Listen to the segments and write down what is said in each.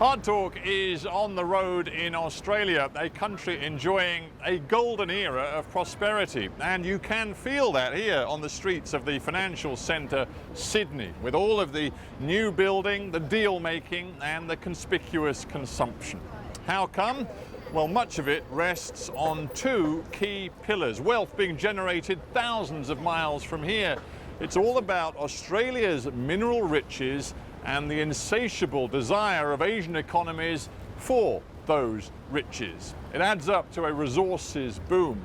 HARDtalk is on the road in Australia, a country enjoying a golden era of prosperity. And you can feel that here on the streets of the financial centre, Sydney, with all of the new building, the deal making and the conspicuous consumption. How come? Well, much of it rests on two key pillars, wealth being generated thousands of miles from here. It's all about Australia's mineral riches and the insatiable desire of Asian economies for those riches. It adds up to a resources boom.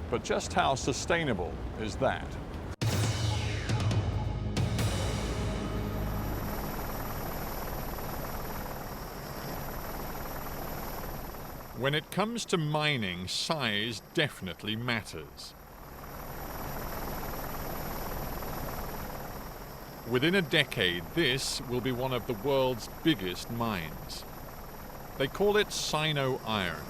But just how sustainable is that? When it comes to mining, size definitely matters. Within a decade, this will be one of the world's biggest mines. They call it Sino iron.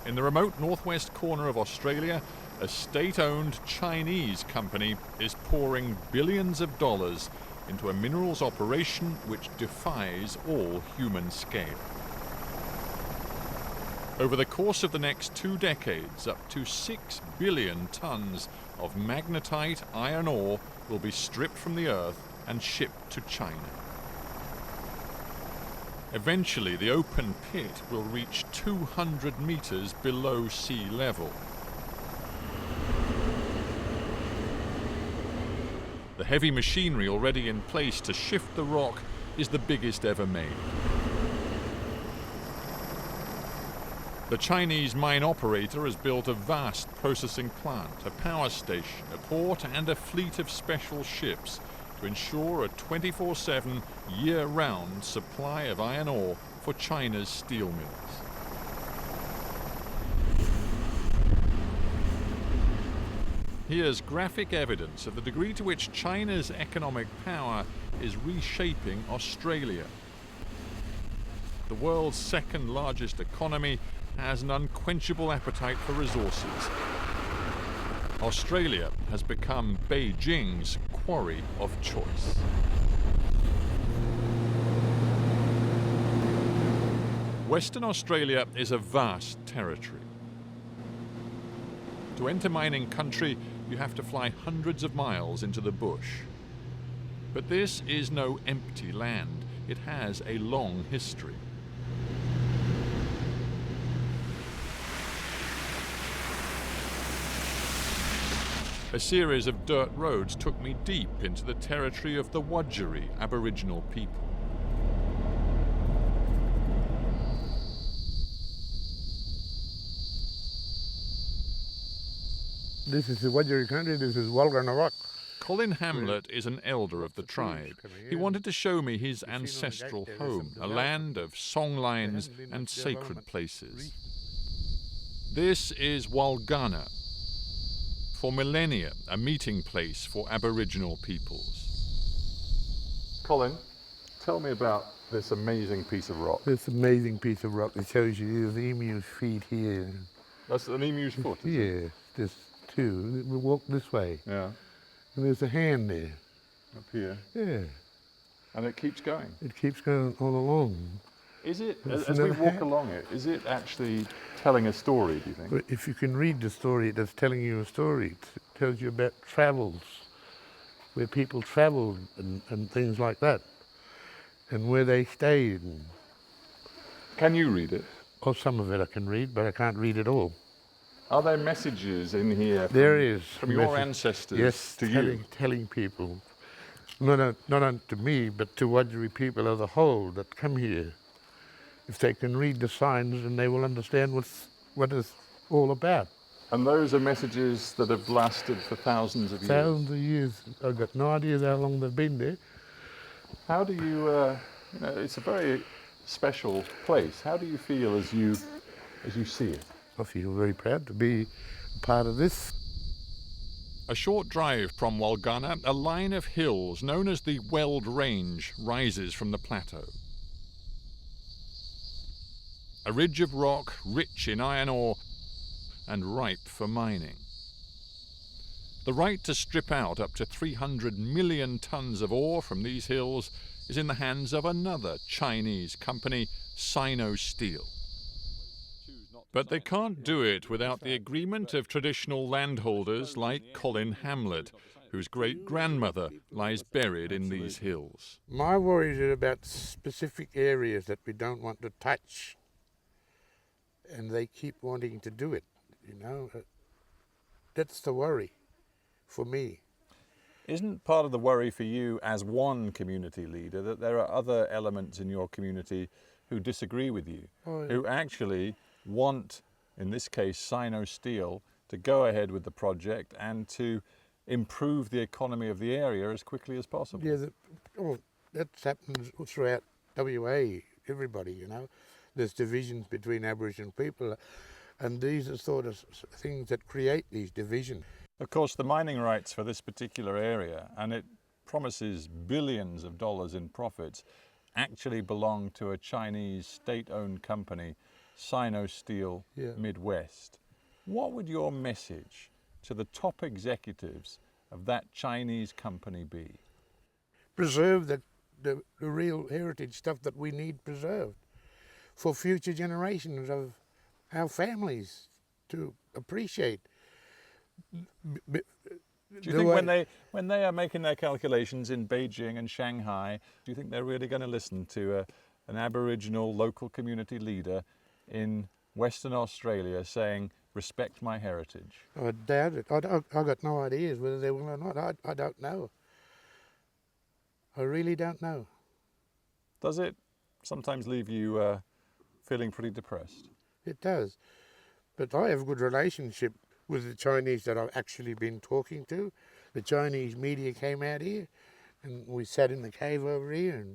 In the remote northwest corner of Australia, a state-owned Chinese company is pouring billions of dollars into a minerals operation which defies all human scale. Over the course of the next 2 decades, up to 6 billion tons of magnetite iron ore will be stripped from the earth and shipped to China. Eventually, the open pit will reach 200 meters below sea level. The heavy machinery already in place to shift the rock is the biggest ever made. The Chinese mine operator has built a vast processing plant, a power station, a port and a fleet of special ships to ensure a 24/7, year-round supply of iron ore for China's steel mills. Here's graphic evidence of the degree to which China's economic power is reshaping Australia. The world's second largest economy has an unquenchable appetite for resources. Australia has become Beijing's quarry of choice. Western Australia is a vast territory. To enter mining country, you have to fly hundreds of miles into the bush. But this is no empty land. It has a long history. A series of dirt roads took me deep into the territory of the Wurundjeri Aboriginal people. This is the Wurundjeri country, this is Walgana Rock. Colin Hamlet is an elder of the tribe. He wanted to show me his ancestral home, a land of songlines and sacred places. This is Walgana, for millennia a meeting place for Aboriginal peoples. Colin, tell me about this amazing piece of rock. This amazing piece of rock that shows you the emu's feet here. That's an emu's foot, is it? Yeah, there's two. We walk this way. Yeah. And there's a hand there. Up here. Yeah. And it keeps going. It keeps going all along. Is it, as we walk along it, is it actually telling a story, do you think? But if you can read the story, it's telling you a story. It tells you about travels, where people travelled and things like that, and where they stayed. Can you read it? Oh, some of it I can read, but I can't read it all. Are there messages in here from your ancestors to you? Telling people, not to me, but to Wurundjeri people as a whole that come here. If they can read the signs, then they will understand what it's all about. And those are messages that have lasted for thousands of years? Thousands of years. I've got no idea how long they've been there. How do you, it's a very special place. How do you feel as you see it? I feel very proud to be a part of this. A short drive from Walgana, a line of hills known as the Weld Range rises from the plateau. A ridge of rock rich in iron ore and ripe for mining. The right to strip out up to 300 million tons of ore from these hills is in the hands of another Chinese company, Sino-Steel. But they can't do it without the agreement of traditional landholders like Colin Hamlet, whose great-grandmother lies buried in these hills. My worries are about specific areas that we don't want to touch, and they keep wanting to do it, you know. That's the worry for me. Isn't part of the worry for you as one community leader that there are other elements in your community who disagree with you, who actually want, in this case, Sino-Steel, to go ahead with the project and to improve the economy of the area as quickly as possible? Yeah, that happens throughout WA, everybody, you know. There's divisions between Aboriginal people, and these are sort of things that create these divisions. Of course, the mining rights for this particular area, and it promises billions of dollars in profits, actually belong to a Chinese state-owned company, Sino-Steel Midwest. What would your message to the top executives of that Chinese company be? Preserve the real heritage stuff that we need preserved for future generations of our families to appreciate. Do you think when they are making their calculations in Beijing and Shanghai, do you think they're really going to listen to an Aboriginal local community leader in Western Australia saying, respect my heritage? I doubt it. I got no ideas whether they will or not. I don't know. I really don't know. Does it sometimes leave you feeling pretty depressed? It does. But I have a good relationship with the Chinese that I've actually been talking to. The Chinese media came out here and we sat in the cave over here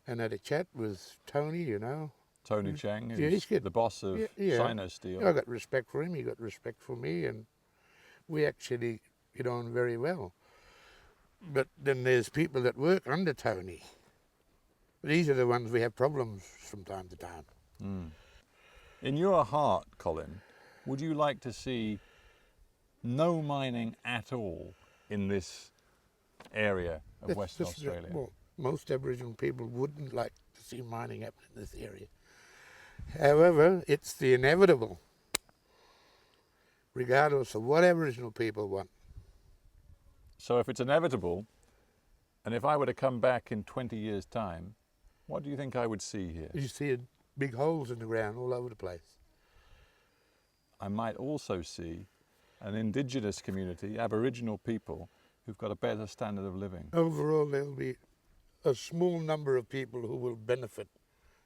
and had a chat with Tony, you know. Tony Chang, who's the boss of Sino-Steel. I got respect for him, he got respect for me, and we actually get on very well. But then there's people that work under Tony. These are the ones we have problems from time to time. Mm. In your heart, Colin, would you like to see no mining at all in this area of Western Australia? Well, most Aboriginal people wouldn't like to see mining happen in this area. However, it's the inevitable, regardless of what Aboriginal people want. So if it's inevitable, and if I were to come back in 20 years' time, what do you think I would see here? You see big holes in the ground all over the place. I might also see an Indigenous community, Aboriginal people, who've got a better standard of living. Overall, there'll be a small number of people who will benefit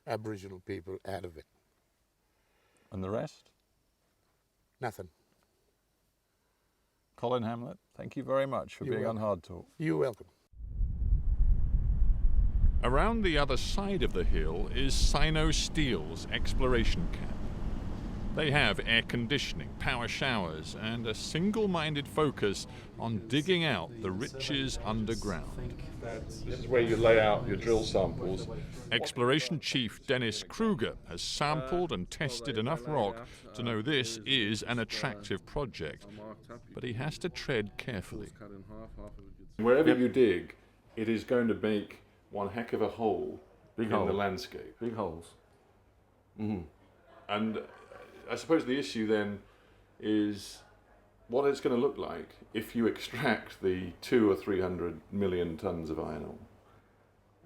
Aboriginal people out of it. And the rest? Nothing. Colin Hamlet, thank you very much for being on Hard Talk. You're welcome. Around the other side of the hill is Sino-Steel's exploration camp. They have air conditioning, power showers, and a single-minded focus on digging out the riches underground. This is where you lay out your drill samples. Exploration Chief Dennis Kruger has sampled and tested enough rock to know this is an attractive project, but he has to tread carefully. Wherever you dig, it is going to make one heck of a hole in the landscape. Big holes. Mm-hmm. And I suppose the issue then is what it's going to look like if you extract the 200 or 300 million tons of iron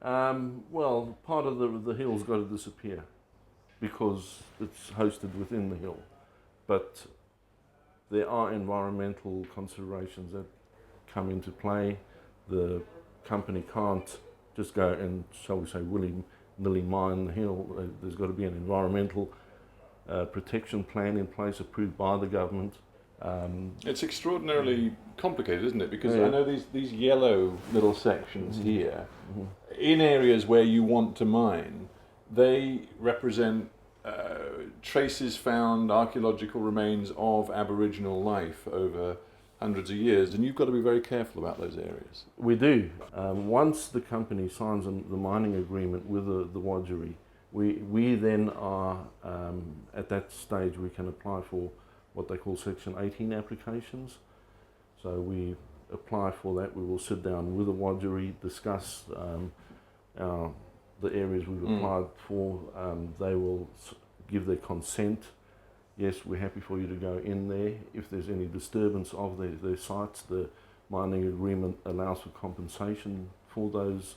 ore. Well, part of the hill's got to disappear because it's hosted within the hill. But there are environmental considerations that come into play. The company can't just go and, shall we say, willy-nilly mine the hill. There's got to be an environmental protection plan in place approved by the government. It's extraordinarily complicated, isn't it? Because I know these yellow little sections here, in areas where you want to mine, they represent traces found, archaeological remains of Aboriginal life over hundreds of years, and you've got to be very careful about those areas. We do. Once the company signs the mining agreement with the Wodjiri, we then are, at that stage, we can apply for what they call Section 18 applications. So we apply for that. We will sit down with the Wajarri, discuss the areas we've applied for. They will give their consent. Yes, we're happy for you to go in there. If there's any disturbance of their sites, the mining agreement allows for compensation for those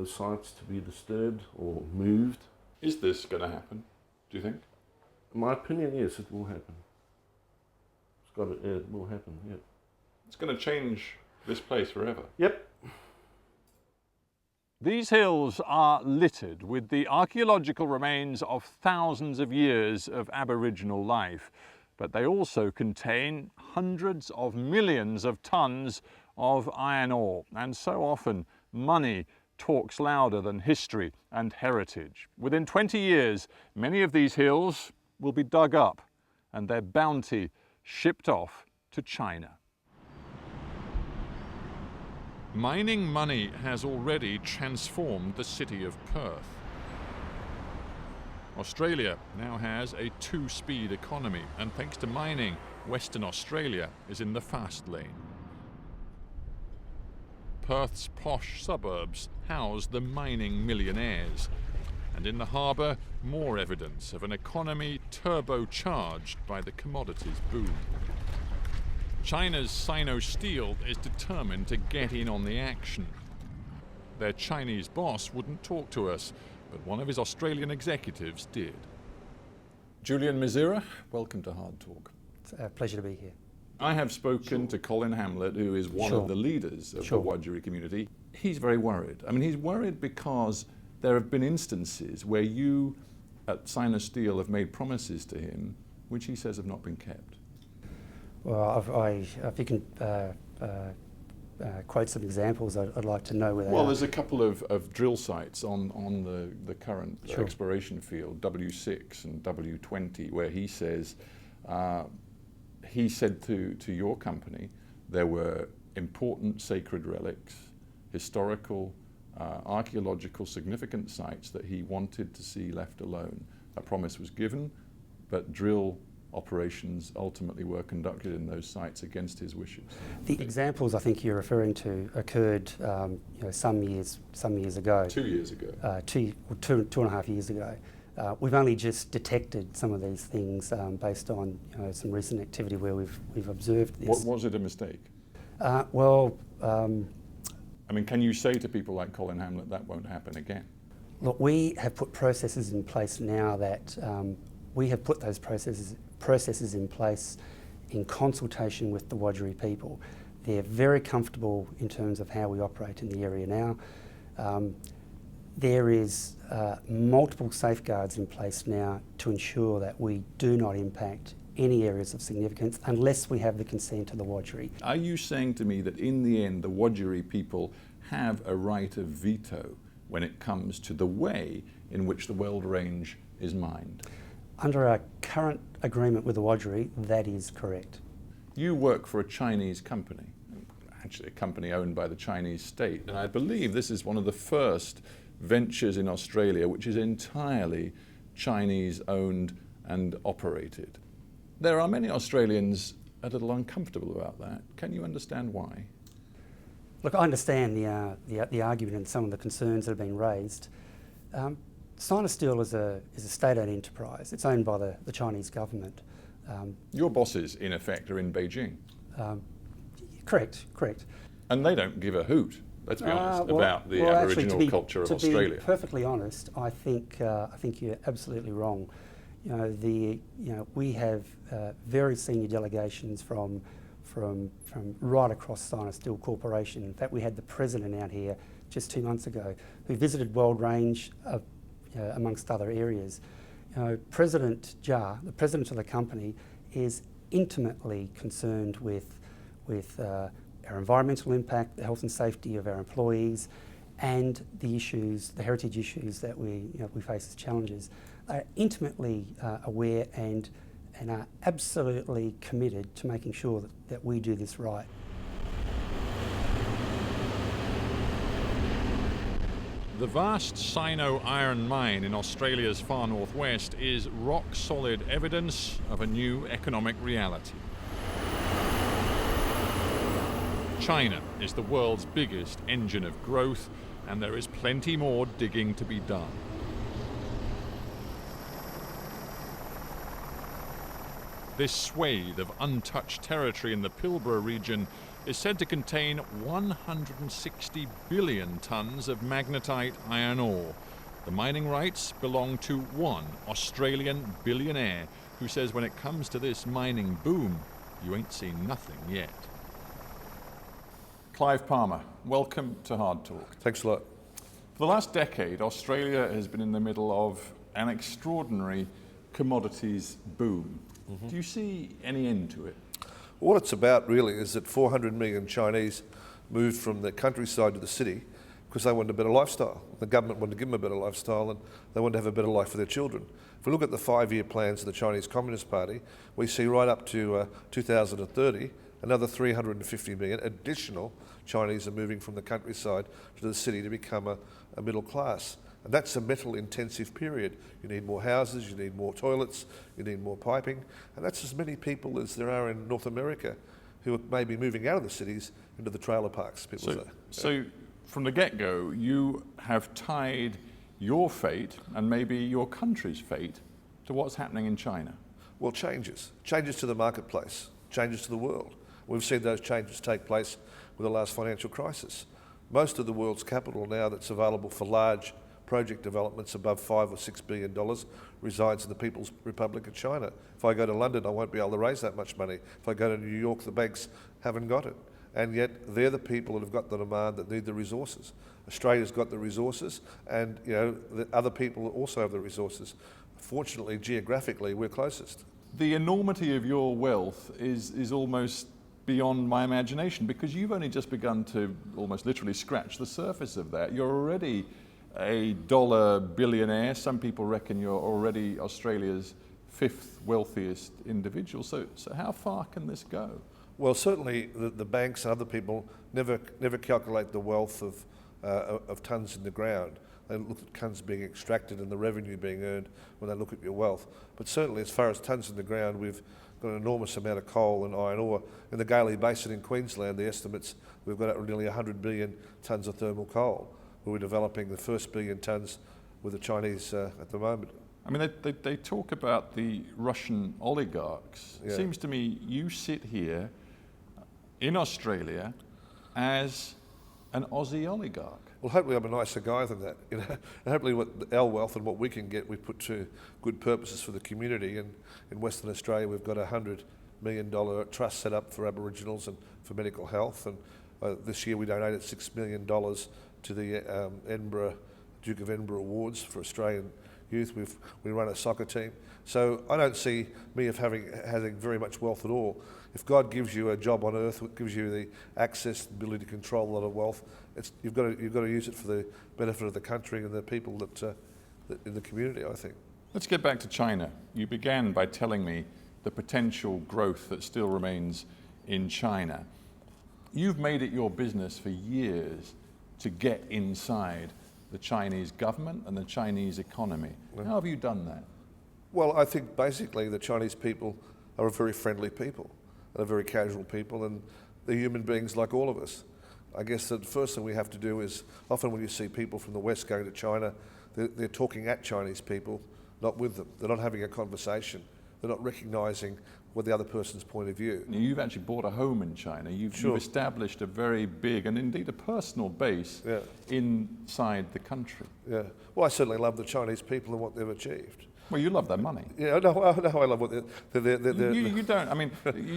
sites to be disturbed or moved. Is this going to happen, do you think? In my opinion, yes, it will happen. It will happen, yeah. It's going to change this place forever. Yep. These hills are littered with the archaeological remains of thousands of years of Aboriginal life, but they also contain hundreds of millions of tons of iron ore, and so often money talks louder than history and heritage. Within 20 years, many of these hills will be dug up and their bounty shipped off to China. Mining money has already transformed the city of Perth. Australia now has a two-speed economy, and thanks to mining, Western Australia is in the fast lane. Perth's posh suburbs house the mining millionaires, and in the harbour, more evidence of an economy turbocharged by the commodities boom. China's Sino-Steel is determined to get in on the action. Their Chinese boss wouldn't talk to us, but one of his Australian executives did. Julian Mizera, welcome to Hard Talk. It's a pleasure to be here. I have spoken to Colin Hamlet, who is one of the leaders of the Wajarri community. He's very worried. I mean, he's worried because there have been instances where you at Sino-Steel have made promises to him which he says have not been kept. Well, if you can quote some examples, I'd like to know where they are. Well, there's a couple of drill sites on the current exploration field, W6 and W20, where he says, he said to your company there were important sacred relics, historical, archaeological significant sites that he wanted to see left alone. A promise was given, but drill operations ultimately were conducted in those sites against his wishes. The examples I think you're referring to occurred some years ago. 2 years ago. Two and a half years ago. We've only just detected some of these things based on some recent activity where we've observed this. Was it a mistake? I mean, can you say to people like Colin Hamlet that won't happen again? Look, we have put processes in place now that we have put those processes in place in consultation with the Wajarri people. They're very comfortable in terms of how we operate in the area now. There is multiple safeguards in place now to ensure that we do not impact any areas of significance unless we have the consent of the Wajarri. Are you saying to me that in the end the Wajarri people have a right of veto when it comes to the way in which the Weld Range is mined? Under our current agreement with the Wajarri, that is correct. You work for a Chinese company, actually a company owned by the Chinese state, and I believe this is one of the first ventures in Australia which is entirely Chinese owned and operated. There are many Australians a little uncomfortable about that. Can you understand why? Look, I understand the argument and some of the concerns that have been raised. Sino-Steel is a state-owned enterprise. It's owned by the Chinese government. Your bosses, in effect, are in Beijing. Correct. And they don't give a hoot, let's be honest, about the Aboriginal culture of Australia. To be perfectly honest, I think you're absolutely wrong. We have very senior delegations from right across Sino-Steel Corporation. In fact, we had the president out here just 2 months ago who visited Weld Range amongst other areas. President Jha, the president of the company, is intimately concerned with our environmental impact, the health and safety of our employees, and the heritage issues that we face as challenges. Are intimately aware and are absolutely committed to making sure that we do this right. The vast Sino iron mine in Australia's far northwest is rock-solid evidence of a new economic reality. China is the world's biggest engine of growth, and there is plenty more digging to be done. This swathe of untouched territory in the Pilbara region is said to contain 160 billion tonnes of magnetite iron ore. The mining rights belong to one Australian billionaire who says when it comes to this mining boom, you ain't seen nothing yet. Clive Palmer, welcome to Hard Talk. Thanks a lot. For the last decade, Australia has been in the middle of an extraordinary commodities boom. Do you see any end to it? What it's about really is that 400 million Chinese moved from the countryside to the city because they wanted a better lifestyle. The government wanted to give them a better lifestyle and they wanted to have a better life for their children. If we look at the 5-year plans of the Chinese Communist Party, we see right up to 2030, another 350 million additional Chinese are moving from the countryside to the city to become a middle class. And that's a metal intensive period. You need more houses, you need more toilets, you need more piping, and that's as many people as there are in North America who are maybe moving out of the cities into the trailer parks, people say. So from the get-go, you have tied your fate and maybe your country's fate to what's happening in China. Well, changes to the marketplace, changes to the world. We've seen those changes take place with the last financial crisis. Most of the world's capital now that's available for large project developments above $5 or $6 billion resides in the People's Republic of China. If I go to London, I won't be able to raise that much money. If I go to New York, the banks haven't got it. And yet they're the people that have got the demand that need the resources. Australia's got the resources, and the other people also have the resources. Fortunately, geographically, we're closest. The enormity of your wealth is almost beyond my imagination, because you've only just begun to almost literally scratch the surface of that. You're already a dollar billionaire. Some people reckon you're already Australia's 5th wealthiest individual. So how far can this go? Well, certainly the banks and other people never calculate the wealth of tonnes in the ground. They look at tonnes being extracted and the revenue being earned when they look at your wealth. But certainly as far as tonnes in the ground, we've got an enormous amount of coal and iron ore. In the Gailey Basin in Queensland, the estimates, we've got nearly 100 billion tonnes of thermal coal. We're developing the first billion tonnes with the Chinese at the moment. I mean, they talk about the Russian oligarchs. Yeah. It seems to me you sit here in Australia as an Aussie oligarch. Well, hopefully I'm a nicer guy than that. And hopefully what our wealth and what we can get, we put to good purposes for the community. And in Western Australia, we've got a $100 million trust set up for Aboriginals and for medical health. And this year we donated $6 million to the Duke of Edinburgh Awards for Australian youth. We run a soccer team. So I don't see me having very much wealth at all. If God gives you a job on earth, gives you the access, ability to control a lot of wealth, you've got to use it for the benefit of the country and the people that in the community, I think. Let's get back to China. You began by telling me the potential growth that still remains in China. You've made it your business for years to get inside the Chinese government and the Chinese economy. How have you done that? Well, I think basically the Chinese people are a very friendly people. They're very casual people, and they're human beings like all of us. I guess the first thing we have to do is, often when you see people from the West going to China, they're talking at Chinese people, not with them. They're not having a conversation. They're not recognising what the other person's point of view. You've actually bought a home in China. You've established a very big and indeed a personal base inside the country. Yeah. Well, I certainly love the Chinese people and what they've achieved. Well, you love their money. Yeah, no, I love what you don't. I mean,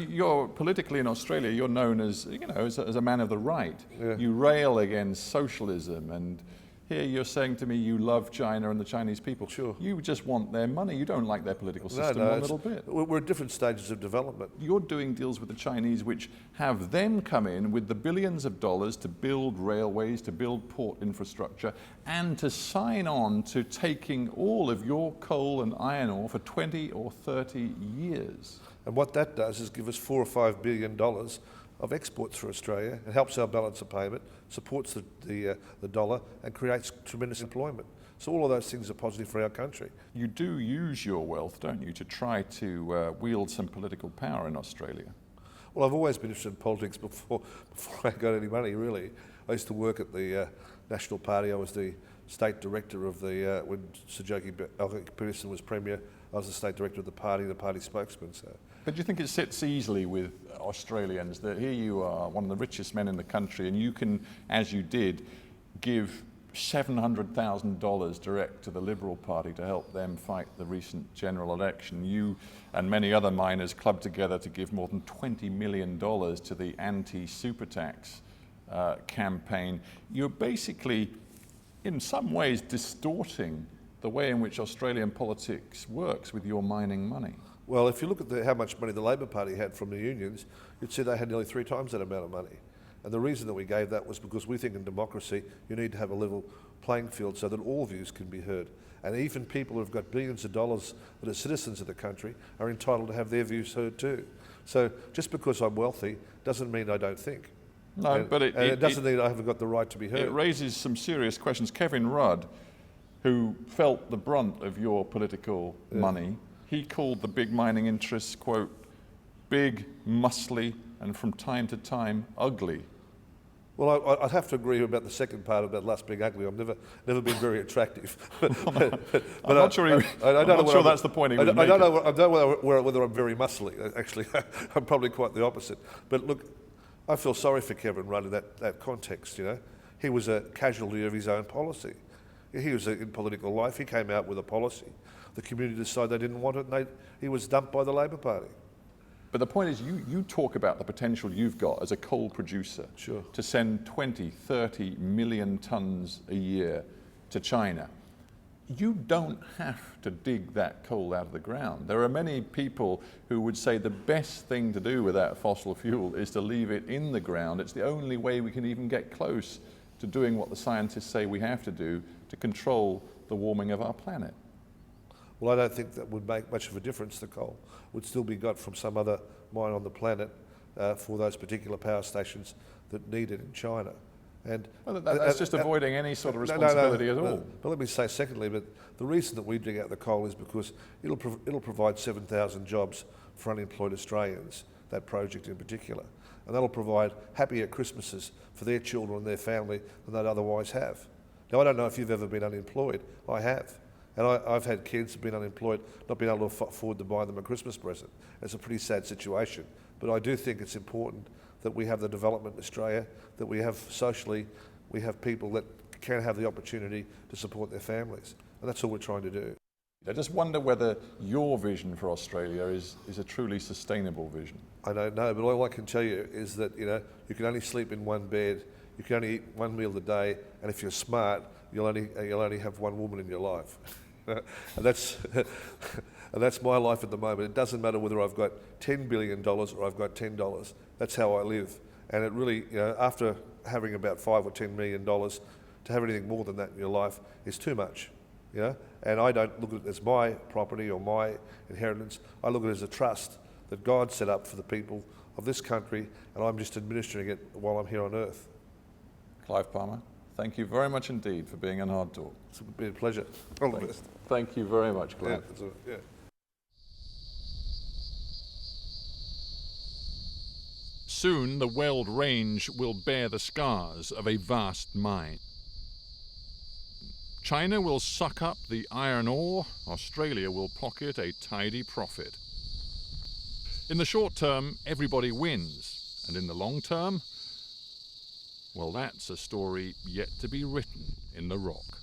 you're politically in Australia. You're known as as a man of the right. Yeah. You rail against socialism, and here you're saying to me you love China and the Chinese people. Sure. You just want their money. You don't like their political system one little bit. We're at different stages of development. You're doing deals with the Chinese which have them come in with the billions of dollars to build railways, to build port infrastructure, and to sign on to taking all of your coal and iron ore for 20 or 30 years. And what that does is give us $4 or $5 billion of exports for Australia. It helps our balance of payment, supports the dollar, and creates tremendous employment. So all of those things are positive for our country. You do use your wealth, don't you, to try to wield some political power in Australia? Well, I've always been interested in politics before I got any money, really. I used to work at the National Party. I was the state director of the, when Sir Jokey Peterson was Premier, I was the state director of the party spokesman. So. But do you think it sits easily with Australians that here you are, one of the richest men in the country, and you can, as you did, give $700,000 direct to the Liberal Party to help them fight the recent general election? You and many other miners clubbed together to give more than $20 million to the anti-super tax campaign. You're basically, in some ways, distorting the way in which Australian politics works with your mining money. Well, if you look at how much money the Labor Party had from the unions, you'd see they had nearly 3 times that amount of money. And the reason that we gave that was because we think in democracy you need to have a level playing field so that all views can be heard. And even people who've got billions of dollars that are citizens of the country are entitled to have their views heard too. So just because I'm wealthy doesn't mean I don't think. No, but it doesn't mean I haven't got the right to be heard. It raises some serious questions. Kevin Rudd, who felt the brunt of your political money, he called the big mining interests, quote, big, muscly, and from time to time, ugly. Well, I'd have to agree about the second part about last big ugly. I've never been very attractive. I'm not sure that's the point he was making. I don't know whether I'm very muscly. Actually, I'm probably quite the opposite. But look, I feel sorry for Kevin Rudd in that context. You know, he was a casualty of his own policy. He was in political life. He came out with a policy. The community decided they didn't want it, and he was dumped by the Labor Party. But the point is, you talk about the potential you've got as a coal producer to send 20, 30 million tonnes a year to China. You don't have to dig that coal out of the ground. There are many people who would say the best thing to do with that fossil fuel is to leave it in the ground. It's the only way we can even get close to doing what the scientists say we have to do to control the warming of our planet. Well, I don't think that would make much of a difference. The coal would still be got from some other mine on the planet for those particular power stations that need it in China. And well, that's just avoiding any sort of responsibility at all. But let me say secondly, but the reason that we dig out the coal is because it'll provide 7,000 jobs for unemployed Australians, that project in particular. And that'll provide happier Christmases for their children and their family than they'd otherwise have. Now, I don't know if you've ever been unemployed. I have. And I've had kids who've been unemployed, not being able to afford to buy them a Christmas present. It's a pretty sad situation. But I do think it's important that we have the development in Australia, that we have socially, we have people that can have the opportunity to support their families. And that's all we're trying to do. I just wonder whether your vision for Australia is a truly sustainable vision. I don't know, but all I can tell you is that, you know, you can only sleep in one bed, you can only eat one meal a day, and if you're smart, you'll only have one woman in your life. and that's my life at the moment. It doesn't matter whether I've got $10 billion or I've got $10. That's how I live. And it really, you know, after having about $5 or $10 million, to have anything more than that in your life is too much. You know? And I don't look at it as my property or my inheritance. I look at it as a trust that God set up for the people of this country, and I'm just administering it while I'm here on earth. Clive Palmer, thank you very much indeed for being on Hard Talk. It's been a pleasure. All the best. Thank you very much, Clive. Yeah. Soon the Weld Range will bear the scars of a vast mine. China will suck up the iron ore, Australia will pocket a tidy profit. In the short term, everybody wins, and in the long term, well, that's a story yet to be written in the rock.